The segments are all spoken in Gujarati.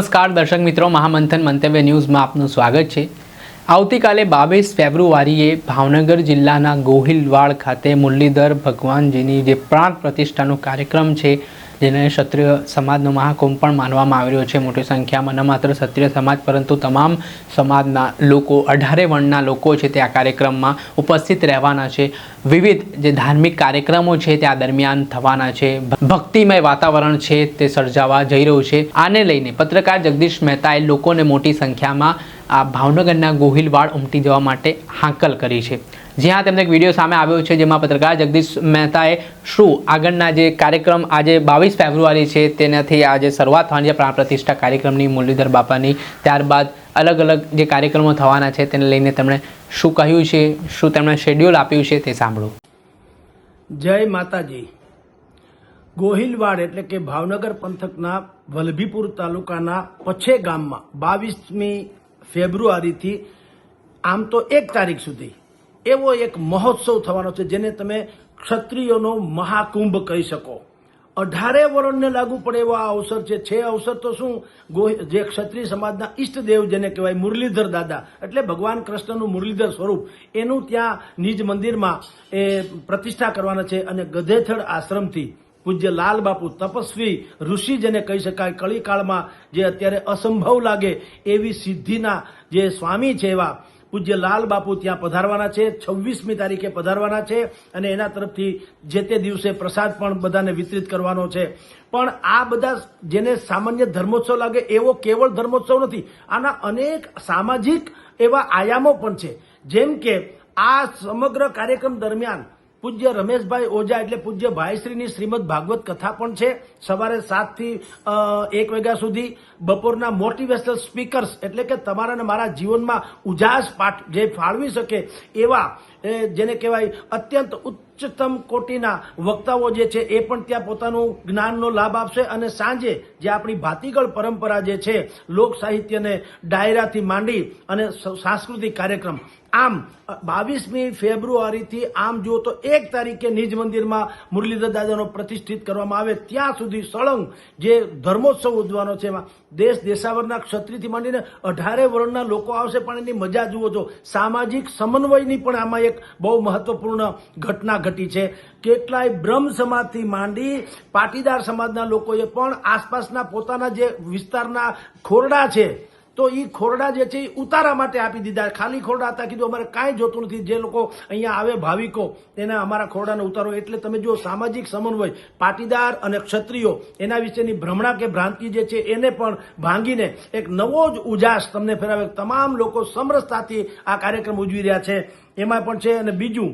નમસ્કાર દર્શક મિત્રો, મહામંથન મંતવ્ય ન્યૂઝમાં આપનું સ્વાગત છે। આવતીકાલે 22 ફેબ્રુઆરીએ ભાવનગર જિલ્લાના ગોહિલવાડ ખાતે મુરલીધર ભગવાનજીની જે પ્રાણ પ્રતિષ્ઠાનો કાર્યક્રમ છે, જેને ક્ષત્રિય સમાજનો મહાકુંભ પણ માનવામાં આવી રહ્યો છે। મોટી સંખ્યામાં ન માત્ર ક્ષત્રિય સમાજ પરંતુ તમામ સમાજના લોકો, 18 વર્ણના લોકો છે તે આ કાર્યક્રમમાં ઉપસ્થિત રહેવાના છે। વિવિધ જે ધાર્મિક કાર્યક્રમો છે તે આ દરમિયાન થવાના છે। ભક્તિમય વાતાવરણ છે તે સર્જાવા જઈ રહ્યું છે। આને લઈને પત્રકાર જગદીશ મહેતાએ લોકોને મોટી સંખ્યામાં આ ભાવનગરના ગોહિલવાડ ઉમટી જવા માટે હાકલ કરી છે। જ્યાં તેમનો એક વિડીયો સામે આવ્યો છે, જેમાં પત્રકાર જગદીશ મહેતાએ શું આગળના જે કાર્યક્રમ આજે 22 ફેબ્રુઆરી છે તેનાથી આજે શરૂઆત થવાની છે પ્રાણ પ્રતિષ્ઠા કાર્યક્રમની મુરલીધર બાપાની, ત્યારબાદ અલગ અલગ જે કાર્યક્રમો થવાના છે તેને લઈને તેમણે શું કહ્યું છે, શું તેમણે શેડ્યુલ આપ્યું છે તે સાંભળો। જય માતાજી। ગોહિલવાડ એટલે કે ભાવનગર પંથકના વલભીપુર તાલુકાના પછે ગામમાં 22મી ફેબ્રુઆરીથી આમ તો 1 તારીખ સુધી એવો એક મહોત્સવ થવાનો છે, જેને તમે ક્ષત્રિયોનો મહાકુંભ કહી શકો। 18 વર્ણને લાગુ પડે એવો આ અવસર છે। અવસર તો શું, જે ક્ષત્રિય સમાજના ઈષ્ટદેવ જેને કહેવાય મુરલીધર દાદા એટલે ભગવાન કૃષ્ણનું મુરલીધર સ્વરૂપ, એનું ત્યાં નિજ મંદિરમાં એ પ્રતિષ્ઠા કરવાના છે। અને ગધેથડ આશ્રમથી પૂજ્ય લાલ બાપુ, તપસ્વી ઋષિ જેને કહી શકાય, કળીકાળમાં જે અત્યારે અસંભવ લાગે એવી સિદ્ધિના જે સ્વામી છે એવા પૂજ્ય લાલ બાપુ ત્યાં પધારવાના છે। 26મી તારીખે પધારવાના છે અને એના તરફથી જે તે દિવસે પ્રસાદ પણ બધાને વિતરિત કરવાનો છે। પણ આ બધા જેને સામાન્ય ધર્મોત્સવ લાગે એવો કેવળ ધર્મોત્સવ નથી, આના અનેક સામાજિક એવા આયામો પણ છે। જેમ કે આ સમગ્ર કાર્યક્રમ દરમિયાન પૂજ્ય રમેશભાઈ ઓઝા એટલે પૂજ્ય ભાઈશ્રીની શ્રીમદ ભાગવત કથા પણ છે, સવારે 7 થી 1 વાગ્યા સુધી। બપોરના મોટિવેશનલ સ્પીકર્સ એટલે કે તમારા અને મારા જીવનમાં ઉજાસ પાઠ જે ફાળવી શકે એવા જેને કહેવાય અત્યંત ઉચ્ચતમ કોટીના વક્તાઓ જે છે એ પણ ત્યાં પોતાનું જ્ઞાનનો લાભ આપશે। અને સાંજે જે આપણી ભાતીગળ પરંપરા જે છે, લોક સાહિત્યને ડાયરાથી માંડી અને સાંસ્કૃતિક કાર્યક્રમ, આમ 22મી ફેબ્રુઆરીથી આમ જુઓ તો 1 તારીખે નિજ મંદિરમાં મુરલીધર દાદાનો પ્રતિષ્ઠિત કરવામાં આવે ત્યાં સુધી સળંગ જે ધર્મોત્સવ ઉજવવાનો છે, એમાં દેશ દેશાવરના ક્ષત્રિયથી માંડીને 18 વર્ણના લોકો આવશે। પણ એની મજા જુઓ છો, સામાજિક સમન્વયની પણ આમાં એક બહુ મહત્વપૂર્ણ ઘટના ઘટી છે। કેટલાય બ્રહ્મ સમાજથી માંડી પાટીદાર સમાજના લોકોએ પણ આસપાસના પોતાના જે વિસ્તારના ખોરડા છે તો એ ખોરડા જે છે એ ઉતારા માટે આપી દીધા। ખાલી ખોરડા હતા, કીધું અમારે કાંઈ જોતું નથી, જે લોકો અહીંયા આવે ભાવિકો તેને અમારા ખોરડાને ઉતારો। એટલે તમે જો સામાજિક સમન્વય, પાટીદાર અને ક્ષત્રિયો એના વિશેની ભ્રમણા કે ભ્રાંતિ જે છે એને પણ ભાંગીને એક નવો જ ઉજાસ તમને ફેરાવે। તમામ લોકો સમરસતાથી આ કાર્યક્રમ ઉજવી રહ્યા છે, એમાં પણ છે। અને બીજું,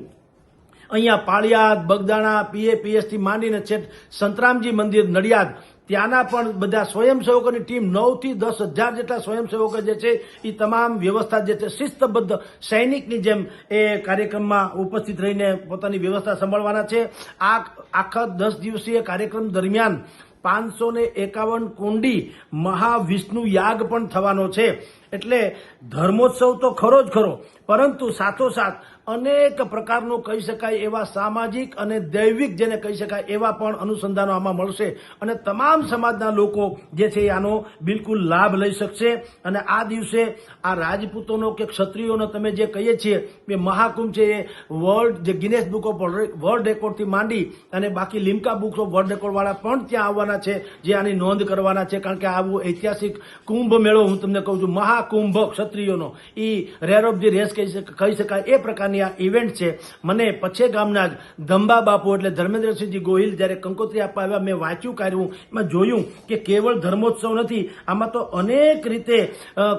અહીંયા પાળિયાદ, બગદાણા, PAPS થી માંડીને છેક સંતરામજી મંદિર નડિયાદ, ત્યાંના પણ બધા સ્વયંસેવકોની ટીમ 9 થી 10,000 જેટલા સ્વયંસેવકો જે છે એ તમામ વ્યવસ્થા જે છે શિસ્તબદ્ધ સૈનિકની જેમ એ કાર્યક્રમમાં ઉપસ્થિત રહીને પોતાની વ્યવસ્થા સંભાળવાના છે। આ આખા 10 દિવસીય કાર્યક્રમ દરમિયાન 551 કુંડી મહાવિષ્ણુ યાગ પણ થવાનો છે। એટલે ધર્મોત્સવ તો ખરો જ ખરો, પરંતુ સાથોસાથ અનેક પ્રકારનું કહી શકાય એવા સામાજિક અને દૈવિક જેને કહી શકાય એવા પણ અનુસંધાનો આમાં મળશે। અને તમામ સમાજના લોકો જે છે આનો બિલકુલ લાભ લઈ શકશે। અને આ દિવસે આ રાજપૂતોનો કે ક્ષત્રિયોનો તમે જે કહીએ છીએ એ મહાકુંભ છે, એ વર્લ્ડ જે ગિનેસ બુક ઓફ વર્લ્ડ રેકોર્ડથી માંડી અને બાકી લિમ્કા બુક ઓફ વર્લ્ડ રેકોર્ડવાળા પણ ત્યાં આવવાના છે, જે આની નોંધ કરવાના છે। કારણ કે આવું ઐતિહાસિક કુંભ મેળો હું તમને કહું છું, મહાકુંભ ક્ષત્રિયોનો, એ રેર ઓફ ધી રેસ કહી શકાય એ પ્રકારની આ ઇવેન્ટ છે। મને પછે ગામના જ ધંબા બાપુ એટલે ધર્મેન્દ્રસિંહજી ગોહિલ જ્યારે કંકોત્રી આપવા આવ્યા, મેં વાંચ્યું કાર્યું, એમાં જોયું કે કેવળ ધર્મોત્સવ નથી, આમાં તો અનેક રીતે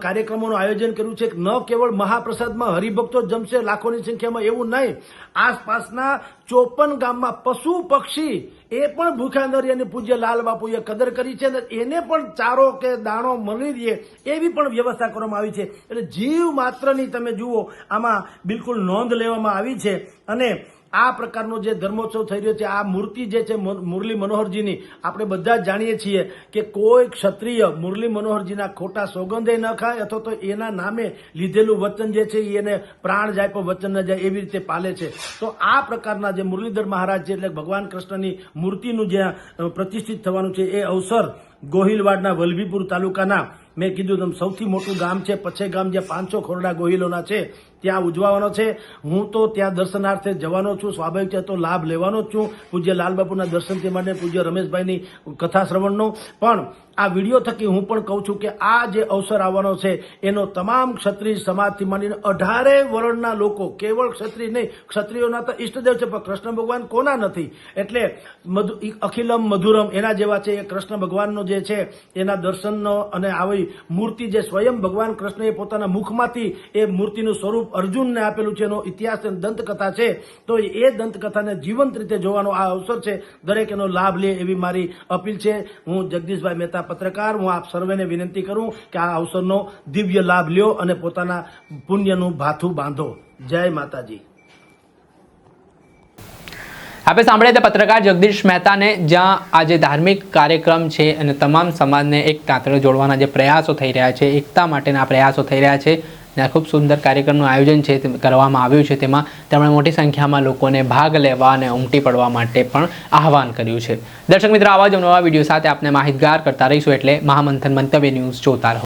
કાર્યક્રમોનું આયોજન કર્યું છે। ન કેવળ મહાપ્રસાદમાં હરિભક્તો જમશે લાખોની સંખ્યામાં એવું નહીં, આસપાસના 54 ગામમાં પશુ પક્ષી એ પણ ભૂખ્યા ન રહે અને પૂજ્ય લાલ બાપુએ કદર કરી છે અને એને પણ ચારો કે દાણો મળી રહે એવી પણ વ્યવસ્થા કરવામાં આવી છે। એટલે જીવ માત્રની તમે જુઓ આમાં બિલકુલ નોંધ લેવામાં આવી છે। અને આ પ્રકારનો જે ધર્મોત્સવ થઈ રહ્યો છે, આ મૂર્તિ જે છે મુરલી મનોહરજીની, આપણે બધા જ જાણીએ છીએ કે કોઈ ક્ષત્રિય મુરલી મનોહરજીના ખોટા સોગંદે ન ખાય અથવા તો એના નામે લીધેલું વચન જે છે એને પ્રાણ જાય પણ વચન ન જાય એવી રીતે પાલે છે। તો આ પ્રકારના જે મુરલીધર મહારાજ છે એટલે ભગવાન કૃષ્ણની મૂર્તિનું જ્યાં પ્રતિષ્ઠિત થવાનું છે એ અવસર ગોહિલવાડના વલભીપુર તાલુકાના મેં કીધું તેમ સૌથી મોટું ગામ છે પછે ગામ, જે 500 ખોરડા ગોહિલોના છે ત્યાં ઉજવવાનો છે. હું તો ત્યાં દર્શનાર્થે જવાનો છું, સ્વાભાવિક છે, તો લાભ લેવાનો જ છું પૂજ્ય લાલબાપુના દર્શનથી માંડીને પૂજ્ય રમેશભાઈની કથા શ્રવણનો. પણ આ વિડીયો થકી હું પણ કહું છું કે આ જે અવસર આવવાનો છે એનો તમામ ક્ષત્રિય સમાજથી માંડીને 18 વર્ણના લોકો, કેવળ ક્ષત્રિય નહીં, ક્ષત્રિયોના તો ઈષ્ટદેવ છે, પણ કૃષ્ણ ભગવાન કોના નથી? એટલે અખિલમ મધુરમ એના જેવા છે એ કૃષ્ણ ભગવાનનો જે છે એના દર્શનનો, અને આવી મૂર્તિ જે સ્વયં ભગવાન કૃષ્ણએ પોતાના મુખમાંથી એ મૂર્તિનું સ્વરૂપ અર્જુનને આપેલું છે, એનો ઇતિહાસ, દંતકથા છે. તો એ દંતકથાને જીવંત રીતે જોવાનો આ અવસર છે. દરેક એનો લાભ લે એવી મારી અપીલ છે. હું જગદીશભાઈ મહેતા, પત્રકાર, હું આપ સર્વેને વિનંતી કરું કે આ અવસરનો દિવ્ય લાભ લ્યો અને પોતાના પુણ્યનું ભાથું બાંધો. જય માતાજી. આપણે સાંભળ્યા હતા પત્રકાર જગદીશ મહેતાને, જ્યાં આ જે ધાર્મિક કાર્યક્રમ છે અને તમામ સમાજને એક તાંતણે જોડવાના જે પ્રયાસો થઈ રહ્યા છે, એકતા માટેના પ્રયાસો થઈ રહ્યા છે, ત્યાં ખૂબ સુંદર કાર્યક્રમનું આયોજન છે તે કરવામાં આવ્યું છે. તેમાં તેમણે મોટી સંખ્યામાં લોકોને ભાગ લેવા અને ઉમટી પડવા માટે પણ આહવાન કર્યું છે. દર્શક મિત્રો, આવા જ નવા વિડીયો સાથે આપણે માહિતગાર કરતા રહીશું, એટલે મહામંથન મંતવ્ય ન્યૂઝ જોતા રહો.